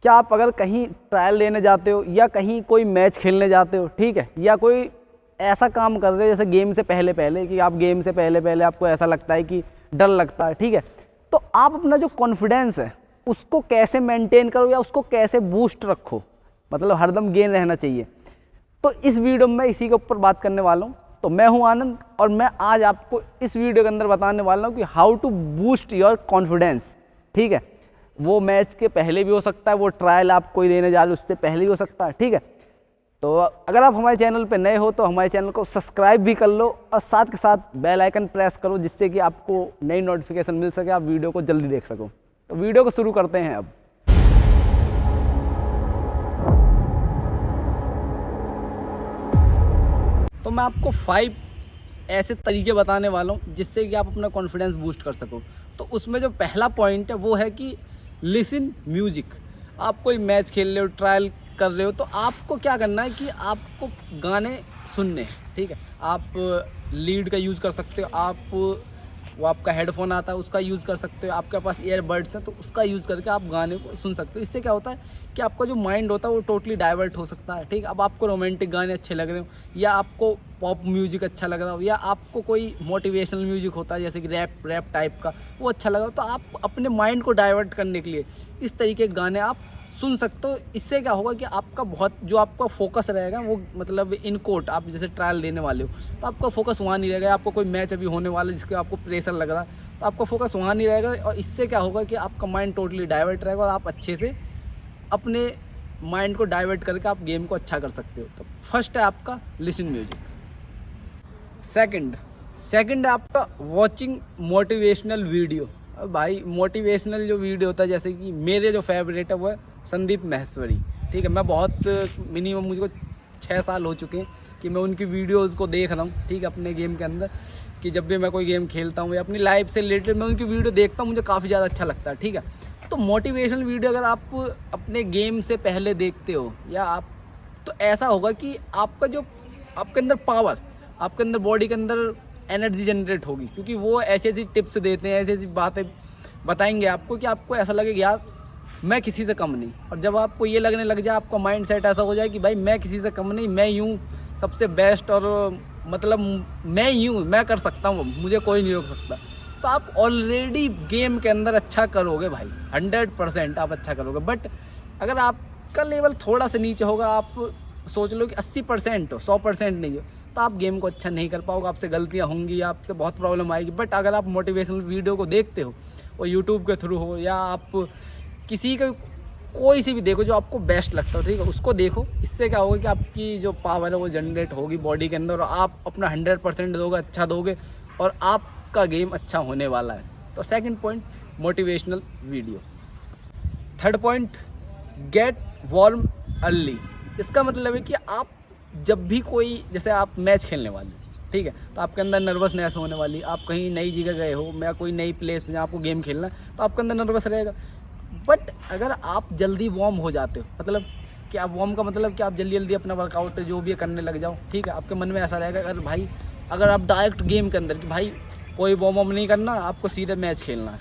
क्या आप अगर कहीं ट्रायल लेने जाते हो या कहीं कोई मैच खेलने जाते हो, ठीक है, या कोई ऐसा काम कर रहे हो जैसे गेम से पहले पहले, कि आप गेम से पहले पहले आपको ऐसा लगता है कि डर लगता है, ठीक है, तो आप अपना जो कॉन्फिडेंस है उसको कैसे मेंटेन करो या उसको कैसे बूस्ट रखो, मतलब हरदम गेन रहना चाहिए। तो इस वीडियो में मैं इसी के ऊपर बात करने वाला हूँ। तो मैं हूँ आनंद और मैं आज आपको इस वीडियो के अंदर बताने वाला हूँ कि how to boost your confidence, ठीक है। वो मैच के पहले भी हो सकता है, वो ट्रायल आप कोई लेने जा रहे हो उससे पहले भी हो सकता है, ठीक है। तो अगर आप हमारे चैनल पे नए हो तो हमारे चैनल को सब्सक्राइब भी कर लो और साथ के साथ बेल आइकन प्रेस करो, जिससे कि आपको नई नोटिफिकेशन मिल सके, आप वीडियो को जल्दी देख सको। तो वीडियो को शुरू करते हैं अब। तो मैं आपको 5 ऐसे तरीके बताने वाला हूँ जिससे कि आप अपना कॉन्फिडेंस बूस्ट कर सको। तो उसमें जो पहला पॉइंट है वो है कि लिसन म्यूजिक। आप कोई मैच खेल रहे हो, ट्रायल कर रहे हो, तो आपको क्या करना है कि आपको गाने सुनने हैं, ठीक है। आप लीड का यूज़ कर सकते हो, आप वो आपका हेडफोन आता है उसका यूज़ कर सकते हो, आपके पास ईयरबड्स हैं तो उसका यूज़ करके आप गाने को सुन सकते हो। इससे क्या होता है कि आपका जो माइंड होता है वो टोटली डाइवर्ट हो सकता है, ठीक। अब आपको रोमांटिक गाने अच्छे लग रहे हो या आपको पॉप म्यूजिक अच्छा लग रहा हो या आपको कोई मोटिवेशनल म्यूजिक होता है जैसे कि रैप टाइप का, वो अच्छा लग रहा हो, तो आप अपने माइंड को डाइवर्ट करने के लिए इस तरीके के गाने आप सुन सकते हो। इससे क्या होगा कि आपका बहुत जो आपका फोकस रहेगा वो, मतलब इन कोर्ट आप जैसे ट्रायल देने वाले हो तो आपका फोकस वहाँ नहीं रहेगा। आपको कोई मैच अभी होने वाला है जिसके आपको प्रेशर लग रहा है तो आपका फोकस वहाँ नहीं रहेगा, और इससे क्या होगा कि आपका माइंड टोटली डाइवर्ट रहेगा और आप अच्छे से अपने माइंड को डाइवर्ट करके आप गेम को अच्छा कर सकते हो। तो फर्स्ट है आपका लिसन म्यूजिक। सेकंड है आपका वॉचिंग मोटिवेशनल वीडियो। भाई मोटिवेशनल जो वीडियो होता है, जैसे कि मेरे जो फेवरेट है वो है संदीप माहेश्वरी, ठीक है। मैं बहुत मिनिमम मुझको 6 साल हो चुके हैं कि मैं उनकी वीडियोस को देख रहा हूँ, ठीक है, अपने गेम के अंदर, कि जब भी मैं कोई गेम खेलता हूँ या अपनी लाइफ से रिलेटेड मैं उनकी वीडियो देखता हूँ, मुझे काफ़ी ज़्यादा अच्छा लगता है, ठीक है। तो मोटिवेशनल वीडियो अगर आप अपने गेम से पहले देखते हो या आप, तो ऐसा होगा कि आपका जो आपके अंदर पावर, आपके अंदर बॉडी के अंदर एनर्जी जनरेट होगी, क्योंकि वो ऐसी ऐसी टिप्स देते हैं, ऐसी ऐसी बातें बताएंगे आपको कि आपको ऐसा लगेगा यार मैं किसी से कम नहीं। और जब आपको ये लगने लग जाए, आपका माइंड सेट ऐसा हो जाए कि भाई मैं किसी से कम नहीं, मैं यूँ सबसे बेस्ट, और मतलब मैं यूँ मैं कर सकता हूँ, मुझे कोई नहीं रोक सकता, तो आप ऑलरेडी गेम के अंदर अच्छा करोगे भाई, 100% आप अच्छा करोगे। बट अगर आपका लेवल थोड़ा सा नीचे होगा, आप सोच लो कि 80% हो, 100% नहीं हो, तो आप गेम को अच्छा नहीं कर पाओगे, आपसे गलतियाँ होंगी, आपसे बहुत प्रॉब्लम आएगी। बट अगर आप मोटिवेशनल वीडियो को देखते हो, वो यूट्यूब के थ्रू हो या आप किसी का कोई सी भी देखो जो आपको बेस्ट लगता हो, ठीक है, उसको देखो। इससे क्या होगा कि आपकी जो पावर है वो जनरेट होगी बॉडी के अंदर, और आप अपना 100% दोगे, अच्छा दोगे, और आपका गेम अच्छा होने वाला है। तो second point motivational video. Third point get warm early. इसका मतलब है कि आप जब भी कोई, जैसे आप मैच खेलने वाले, ठीक है, तो आपके अंदर नर्वसनेस होने वाली, आप कहीं नई जगह गए हो या कोई नई प्लेस में जहाँ आपको गेम खेलना है, तो आपके अंदर नर्वस रहेगा। बट अगर आप जल्दी वार्म हो जाते हो, मतलब कि आप वार्म का मतलब कि आप जल्दी जल्दी अपना वर्कआउट जो भी करने लग जाओ, ठीक है, आपके मन में ऐसा रहेगा अगर भाई, अगर आप डायरेक्ट गेम के अंदर कि भाई कोई वार्म अप नहीं करना, आपको सीधे मैच खेलना है,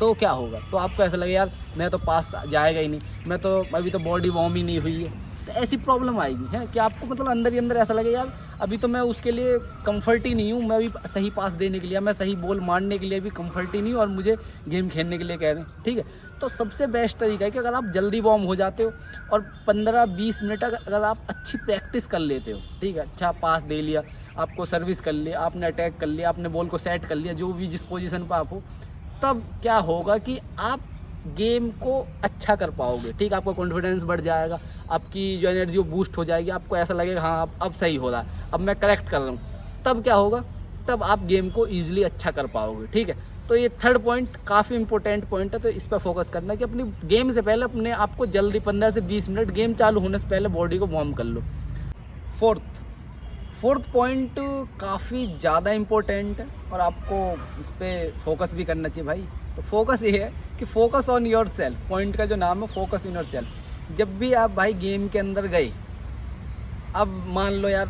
तो क्या होगा, तो आपको ऐसा लगेगा यार मैं तो पास जाएगा ही नहीं, मैं तो अभी तो बॉडी वार्म ही नहीं हुई है। तो ऐसी प्रॉब्लम आएगी है कि आपको मतलब अंदर ही अंदर ऐसा लगेगा यार अभी तो मैं उसके लिए कंफर्ट ही नहीं हूँ, मैं अभी सही पास देने के लिए, मैं सही बॉल मारने के लिए भी कंफर्ट ही नहीं हूँ, और मुझे गेम खेलने के लिए कह रहे हैं, ठीक है। तो सबसे बेस्ट तरीका है कि अगर आप जल्दी वार्म हो जाते हो और 15-20 मिनट अगर आप अच्छी प्रैक्टिस कर लेते हो, ठीक है, अच्छा पास दे लिया, आपको सर्विस कर लिया, आपने अटैक कर लिया, आपने बॉल को सेट कर लिया, जो भी जिस पोजीशन पर आप हो, तब क्या होगा कि आप गेम को अच्छा कर पाओगे, ठीक, आपका कॉन्फिडेंस बढ़ जाएगा, आपकी जो एनर्जी वो बूस्ट हो जाएगी, आपको ऐसा लगेगा हाँ अब सही हो रहा है, अब मैं करेक्ट कर रहा हूँ। तब क्या होगा, तब आप गेम को ईजिली अच्छा कर पाओगे, ठीक है। तो ये थर्ड पॉइंट काफ़ी इंपॉर्टेंट पॉइंट है, तो इस पर फोकस करना है कि अपनी गेम से पहले अपने आपको जल्दी 15 से 20 मिनट गेम चालू होने से पहले बॉडी को वार्म कर लो। फोर्थ पॉइंट काफ़ी ज़्यादा इम्पोर्टेंट है और आपको इस पर फोकस भी करना चाहिए भाई। तो फोकस ये है कि focus on your self. Point का जो नाम है फोकस ऑन योर सेल्फ। जब भी आप भाई गेम के अंदर गए, अब मान लो यार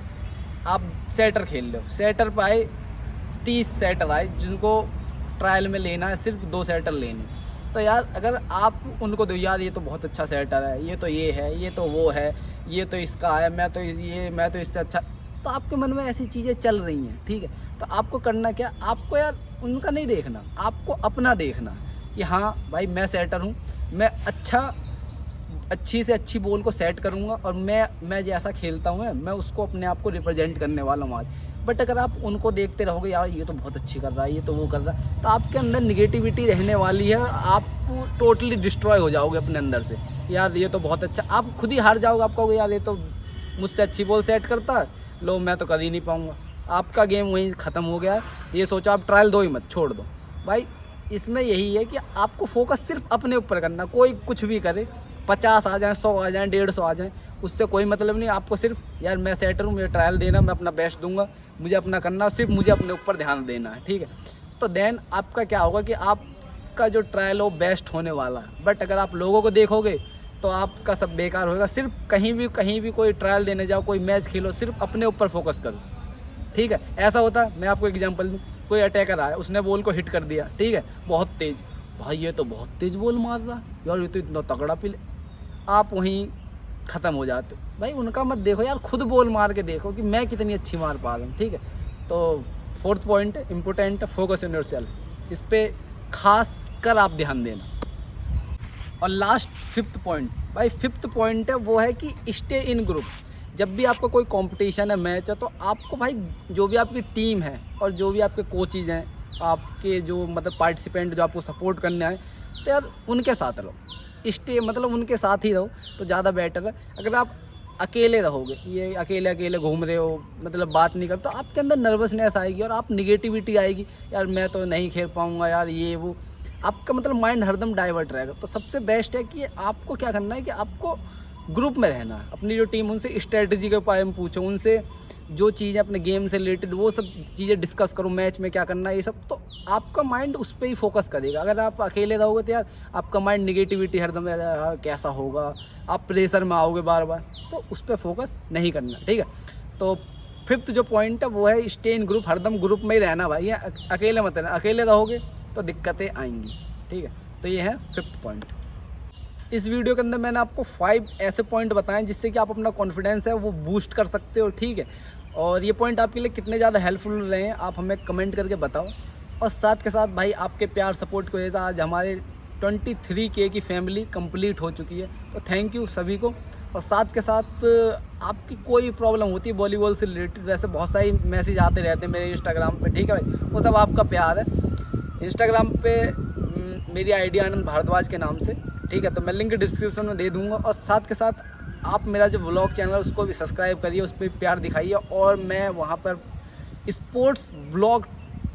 आप सेटर खेल रहे हो, सेटर पर आए 30 सेटर आए जिनको ट्रायल में लेना है, सिर्फ 2 सेटर लेने, तो यार अगर आप उनको दो यार ये तो बहुत अच्छा सेटर है, ये तो ये है, ये तो वो है, ये तो इसका है, मैं तो इससे अच्छा, तो आपके मन में ऐसी चीज़ें चल रही हैं, ठीक है। तो आपको करना क्या, आपको यार उनका नहीं देखना, आपको अपना देखना कि हाँ भाई मैं सेटर हूँ, मैं अच्छी से अच्छी बॉल को सेट करूँगा और मैं जैसा खेलता हूँ मैं उसको अपने आप को रिप्रेजेंट करने वाला हूँ आज। बट अगर आप उनको देखते रहोगे यार ये तो बहुत अच्छी कर रहा है, ये तो वो कर रहा है, तो आपके अंदर निगेटिविटी रहने वाली है, आप टोटली डिस्ट्रॉय हो जाओगे अपने अंदर से। यार ये तो बहुत अच्छा, आप खुद ही हार जाओगे, आप कहोगे यार ये तो मुझसे अच्छी बॉल सेट करता है, लो मैं तो कर ही नहीं पाऊँगा। आपका गेम वहीं ख़त्म हो गया। ये सोचो आप ट्रायल दो ही मत, छोड़ दो भाई। इसमें यही है कि आपको फोकस सिर्फ अपने ऊपर करना, कोई कुछ भी करे, 50 आ जाए, 100 आ जाए, 150 आ जाए, उससे कोई मतलब नहीं। आपको सिर्फ यार मैं सेटर हूँ, मुझे ट्रायल देना, मैं अपना बेस्ट दूंगा, मुझे अपना करना, सिर्फ मुझे अपने ऊपर ध्यान देना है, ठीक है। तो देन आपका क्या होगा कि आपका जो ट्रायल हो बेस्ट होने वाला है। बट अगर आप लोगों को देखोगे तो आपका सब बेकार होगा। सिर्फ कहीं भी कोई ट्रायल देने जाओ, कोई मैच खेलो, सिर्फ अपने ऊपर फोकस करो, ठीक है। ऐसा होता है, मैं आपको एग्जांपल दूँ, कोई अटैकर आया, उसने बॉल को हिट कर दिया, ठीक है, बहुत तेज़, भाई ये तो बहुत तेज़ बॉल मार रहा यार, ये तो इतना तगड़ा प्ले, आप वहीं ख़त्म हो जाते हो। भाई उनका मत देखो यार, खुद बॉल मार के देखो कि मैं कितनी अच्छी मार पा रहा हूँ, ठीक है। तो 4th point important, focus on yourself, इस पर खास कर आप ध्यान देना। और लास्ट 5th पॉइंट, भाई 5th पॉइंट है वो है कि स्टे इन ग्रुप। जब भी आपका कोई कंपटीशन है, मैच है, तो आपको भाई जो भी आपकी टीम है और जो भी आपके कोचेज़ हैं, आपके जो मतलब पार्टिसिपेंट जो आपको सपोर्ट करने आए, तो यार उनके साथ रहो, स्टे मतलब उनके साथ ही रहो तो ज़्यादा बेटर है। अगर आप अकेले रहोगे, ये अकेले घूम रहे हो, मतलब बात नहीं कर, तो आपके अंदर नर्वसनेस आएगी और आप निगेटिविटी आएगी, यार मैं तो नहीं खेल पाऊँगा, यार ये वो, आपका मतलब माइंड हरदम डाइवर्ट रहेगा। तो सबसे बेस्ट है कि आपको क्या करना है कि आपको ग्रुप में रहना है। अपनी जो टीम, उनसे स्ट्रेटजी के बारे में पूछो, उनसे जो चीज़ें अपने गेम से रिलेटेड वो सब चीज़ें डिस्कस करो, मैच में क्या करना है ये सब, तो आपका माइंड उस पर ही फोकस करेगा। अगर आप अकेले रहोगे तो यार आपका माइंड निगेटिविटी हरदम यार कैसा होगा, आप प्रेशर में आओगे बार बार, तो उस पर फोकस नहीं करना, ठीक है। तो 5th जो पॉइंट है वो है स्टे इन ग्रुप, हरदम ग्रुप में ही रहना भाई, ये अकेले मत रहना, अकेले रहोगे तो दिक्कतें आएंगी, ठीक है। तो ये है 5th पॉइंट। इस वीडियो के अंदर मैंने आपको 5 ऐसे पॉइंट बताएं जिससे कि आप अपना कॉन्फिडेंस है वो बूस्ट कर सकते हो, ठीक है। और ये पॉइंट आपके लिए कितने ज़्यादा हेल्पफुल रहे हैं आप हमें कमेंट करके बताओ। और साथ के साथ भाई आपके प्यार सपोर्ट की वजह से आज हमारे 23K की फैमिली कंप्लीट हो चुकी है, तो थैंक यू सभी को। और साथ के साथ आपकी कोई भी प्रॉब्लम होती है वॉलीबॉल से रिलेटेड, वैसे बहुत सारी मैसेज आते रहते हैं मेरे इंस्टाग्राम पे, ठीक है भाई, वो सब आपका प्यार है। इंस्टाग्राम पे मेरी आईडी आनंद भारद्वाज के नाम से, ठीक है, तो मैं लिंक डिस्क्रिप्शन में दे दूंगा। और साथ के साथ आप मेरा जो व्लॉग चैनल है उसको भी सब्सक्राइब करिए, उस पर प्यार दिखाइए। और मैं वहाँ पर स्पोर्ट्स व्लॉग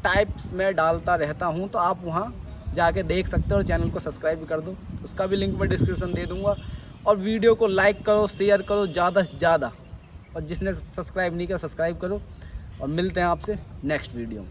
टाइप्स में डालता रहता हूँ, तो आप वहाँ जाके देख सकते हो और चैनल को सब्सक्राइब भी कर दो, उसका भी लिंक मैं डिस्क्रिप्शन दे दूँगा। और वीडियो को लाइक करो, शेयर करो ज़्यादा से ज़्यादा, और जिसने सब्सक्राइब नहीं किया सब्सक्राइब करो। और मिलते हैं आपसे नेक्स्ट वीडियो में।